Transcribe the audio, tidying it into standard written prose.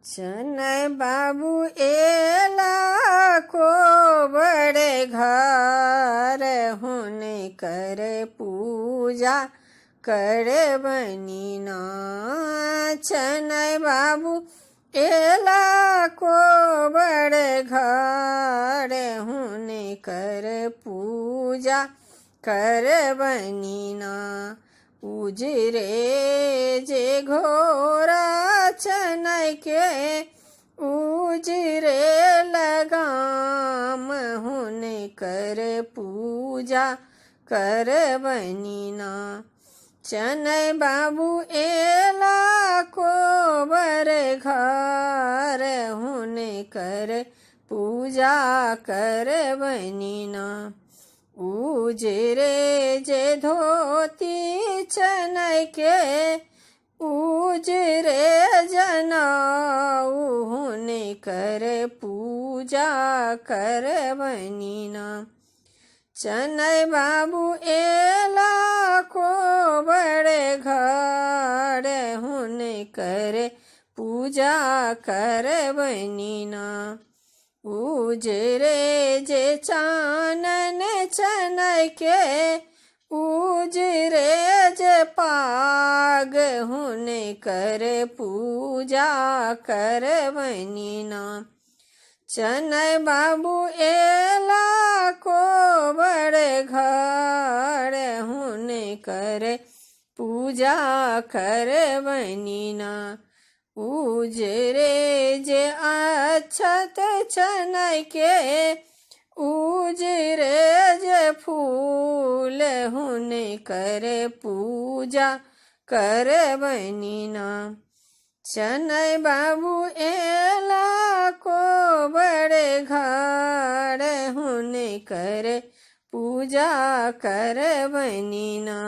चनय बाबू एला को बड़े घर होने करे पूजा करे बनी ना। चनय बाबू एला को बड़े घर होने करे पूजा करे बनी ना। उजरे जे घोरा चनय के उजरे लगाम होने करे पूजा करे बनी ना। चनय बाबू एला को बड़े घर होने करे पूजा करे बनी ना। उजरे जे धोती चनय के उजरे जनाऊ होने करे पूजा करे बनी ना। चनय बाबू एला को बड़े घर होने करे पूजा करे बनी ना। उजरे जे चानन चनय के उजरे जे पाग होने करे पूजा करे बनी ना। चनय बाबू एला को बड़े घर होने करे पूजा करे बनी ना। उजरे जे अक्षत चनय के उजरे जे फूल होने करे पूजा करे बनी ना। चनय बाबू एला को बड़े घर होने करे पूजा करे बनी ना।